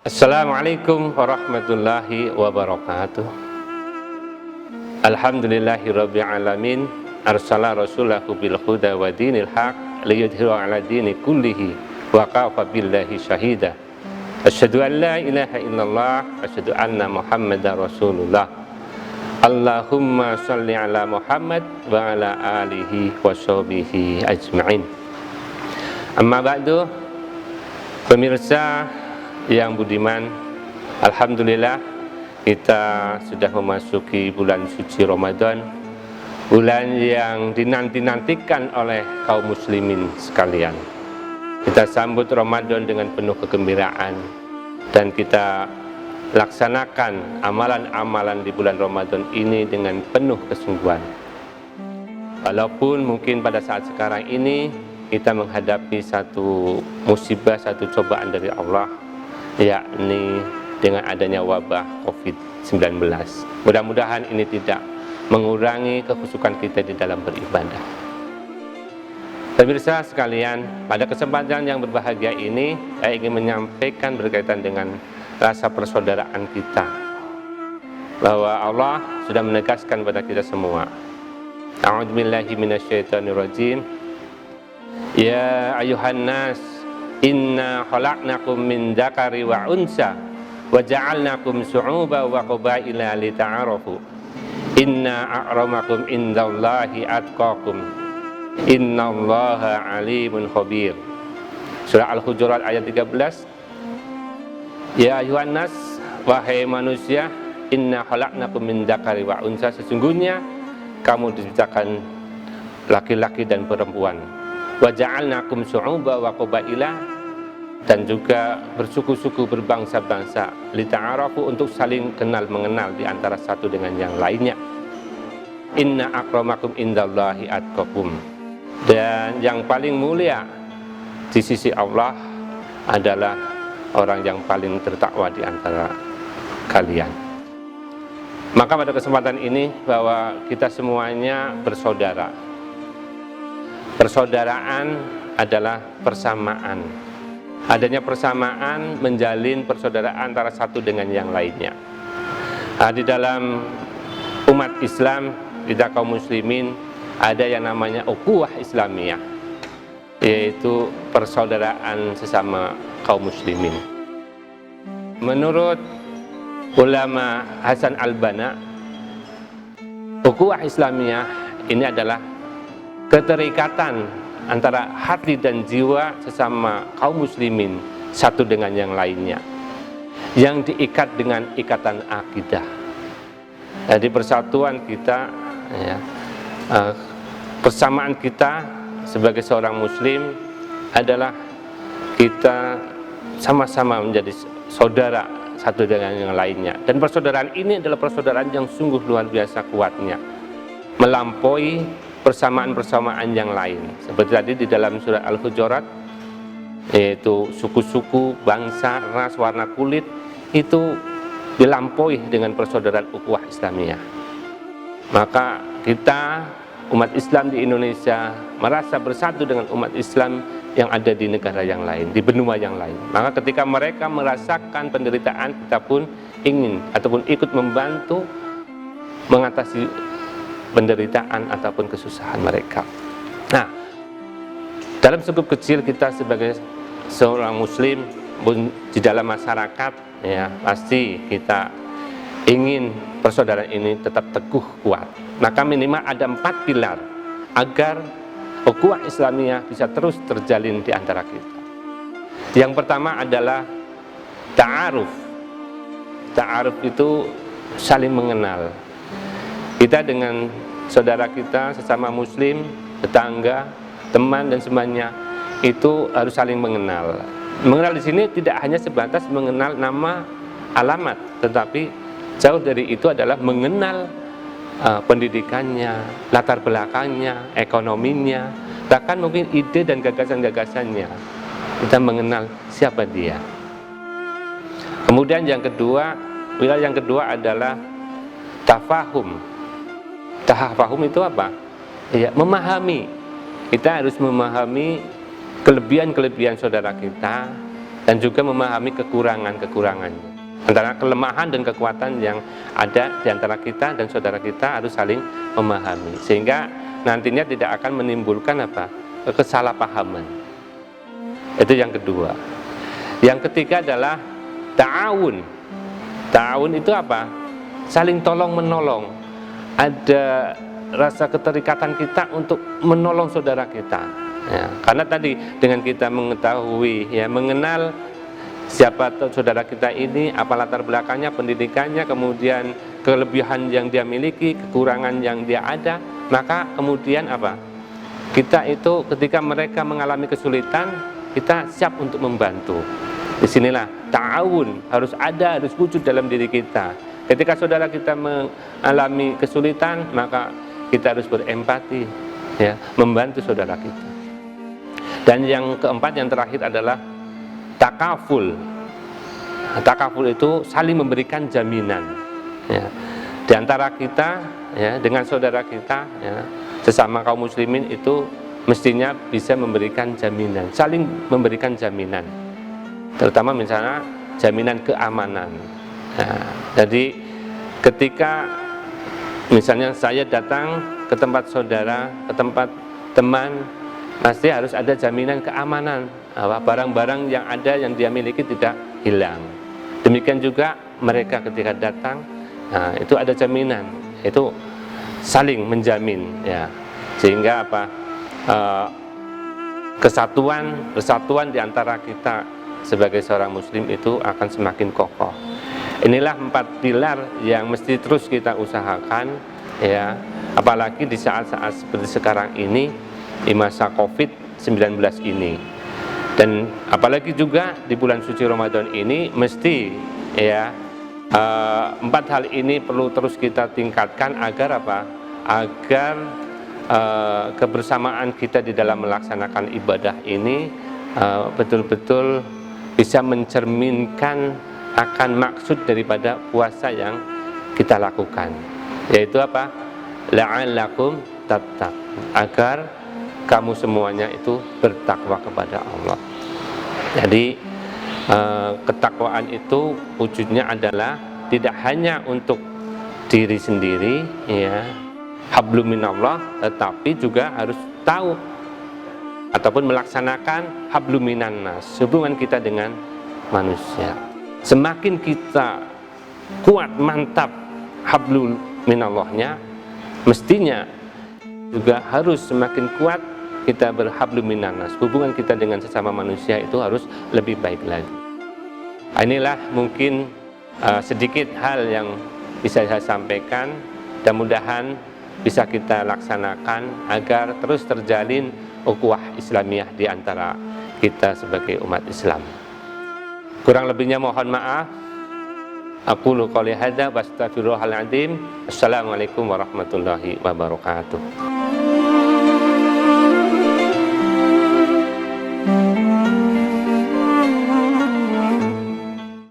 Assalamualaikum warahmatullahi wabarakatuh. Alhamdulillahirabbil alamin, arsala rasulahu bil huda wa dinil haq liyudhhirahu 'ala dini kullihi wa kafa billahi syahida. Asyhadu an la ilaha illallah, asyhadu anna Muhammadar Rasulullah. Allahumma shalli 'ala Muhammad wa 'ala alihi wa sahbihi ajma'in. Amma ba'du, pemirsa yang budiman, alhamdulillah kita sudah memasuki bulan suci Ramadan, bulan yang dinanti-nantikan oleh kaum muslimin sekalian. Kita sambut Ramadan dengan penuh kegembiraan dan kita laksanakan amalan-amalan di bulan Ramadan ini dengan penuh kesungguhan. Walaupun mungkin pada saat sekarang ini kita menghadapi satu musibah, satu cobaan dari Allah, yakni dengan adanya wabah COVID-19. Mudah-mudahan ini tidak mengurangi kekhusyukan kita di dalam beribadah. Pemirsa sekalian, pada kesempatan yang berbahagia ini saya ingin menyampaikan berkaitan dengan rasa persaudaraan kita, bahwa Allah sudah menegaskan pada kita semua. A'udzubillahi minasyaitonirrajim. Ya ayuhan nas, inna khalaqnakum min dzakari wa unsa wa ja'alnakum syu'uban wa qabaila lita'arafu. Inna a'ramakum indallahi atqakum. Innallaha alimun khabir. Surah Al-Hujurat ayat 13. Ya ayuhan nas, wahai manusia, inna khalaqnakum min dzakari wa unsa, sesungguhnya kamu diciptakan laki-laki dan perempuan. Wa ja'alnakum syu'uban wa qabaila, dan juga bersuku-suku, berbangsa-bangsa, lita'arafu, untuk saling kenal mengenal di antara satu dengan yang lainnya. Inna akramakum indallahi atqakum, dan yang paling mulia di sisi Allah adalah orang yang paling bertakwa di antara kalian. Maka pada kesempatan ini bahwa kita semuanya bersaudara. Persaudaraan adalah persamaan. Adanya persamaan menjalin persaudaraan antara satu dengan yang lainnya. Di dalam umat Islam, kita kaum muslimin, ada yang namanya ukhuwah Islamiyah, yaitu persaudaraan sesama kaum muslimin. Menurut ulama Hasan al-Banna, ukhuwah Islamiyah ini adalah keterikatan antara hati dan jiwa sesama kaum muslimin satu dengan yang lainnya, yang diikat dengan ikatan akidah. Jadi persatuan kita, persamaan kita sebagai seorang muslim adalah kita sama-sama menjadi saudara satu dengan yang lainnya. Dan persaudaraan ini adalah persaudaraan yang sungguh luar biasa kuatnya, melampaui persamaan-persamaan yang lain. Seperti tadi di dalam surah Al-Hujurat, yaitu suku-suku, bangsa, ras, warna kulit, itu dilampaui dengan persaudaraan ukhuwah Islamiyah. Maka kita, umat Islam di Indonesia, merasa bersatu dengan umat Islam yang ada di negara yang lain, di benua yang lain. Maka ketika mereka merasakan penderitaan, kita pun ingin ataupun ikut membantu mengatasi penderitaan ataupun kesusahan mereka. Nah, dalam skup kecil kita sebagai seorang muslim di dalam masyarakat, pasti kita ingin persaudaraan ini tetap teguh kuat. Maka minimal ada 4 pilar agar ukhuwah Islamiyah bisa terus terjalin di antara kita. Yang pertama adalah ta'aruf. Ta'aruf itu saling mengenal. Kita dengan saudara kita sesama muslim, tetangga, teman dan semuanya itu harus saling mengenal. Mengenal di sini tidak hanya sebatas mengenal nama, alamat, tetapi jauh dari itu adalah mengenal pendidikannya, latar belakangnya, ekonominya, bahkan mungkin ide dan gagasan-gagasannya. Kita mengenal siapa dia. Kemudian yang kedua, wilayah yang kedua adalah tafahum. Tafahum itu apa? Ya, memahami. Kita harus memahami kelebihan-kelebihan saudara kita, dan juga memahami kekurangan-kekurangannya. Antara kelemahan dan kekuatan yang ada di antara kita dan saudara kita harus saling memahami, sehingga nantinya tidak akan menimbulkan kesalahpahaman. Itu yang kedua. Yang ketiga adalah ta'awun. Ta'awun itu apa? Saling tolong menolong. Ada rasa keterikatan kita untuk menolong saudara kita. Ya, karena tadi dengan kita mengetahui, mengenal siapa saudara kita ini, apa latar belakangnya, pendidikannya, kemudian kelebihan yang dia miliki, kekurangan yang dia ada, maka kemudian kita itu ketika mereka mengalami kesulitan, kita siap untuk membantu. Disinilah ta'awun harus wujud dalam diri kita. Ketika saudara kita mengalami kesulitan, maka kita harus berempati, membantu saudara kita. Dan yang keempat, yang terakhir adalah takaful. Takaful itu saling memberikan jaminan, di antara kita, dengan saudara kita, sesama kaum muslimin itu mestinya bisa memberikan jaminan, saling memberikan jaminan, terutama misalnya jaminan keamanan. Jadi ketika misalnya saya datang ke tempat saudara, ke tempat teman, pasti harus ada jaminan keamanan, barang-barang yang ada yang dia miliki tidak hilang. Demikian juga mereka ketika datang, itu ada jaminan, itu saling menjamin, sehingga persatuan di antara kita sebagai seorang muslim itu akan semakin kokoh. Inilah 4 pilar yang mesti terus kita usahakan, apalagi di saat-saat seperti sekarang ini, di masa COVID-19 ini, dan apalagi juga di bulan suci Ramadan ini, mesti 4 hal ini perlu terus kita tingkatkan agar agar kebersamaan kita di dalam melaksanakan ibadah ini betul-betul bisa mencerminkan akan maksud daripada puasa yang kita lakukan, yaitu la'allakum tattaqun, agar kamu semuanya itu bertakwa kepada Allah. Jadi ketakwaan itu wujudnya adalah tidak hanya untuk diri sendiri, hablum minallah, tetapi juga harus tahu ataupun melaksanakan hablum minannas, hubungan kita dengan manusia. Semakin kita kuat, mantap hablum minallahnya, mestinya juga harus semakin kuat kita berhablum minannas, hubungan kita dengan sesama manusia itu harus lebih baik lagi. Inilah mungkin sedikit hal yang bisa saya sampaikan, dan mudah-mudahan bisa kita laksanakan agar terus terjalin ukhuwah Islamiyah di antara kita sebagai umat Islam. Kurang lebihnya mohon maaf. Aqulu qouli hadza wa astaghfirullahal azim. Assalamualaikum warahmatullahi wabarakatuh.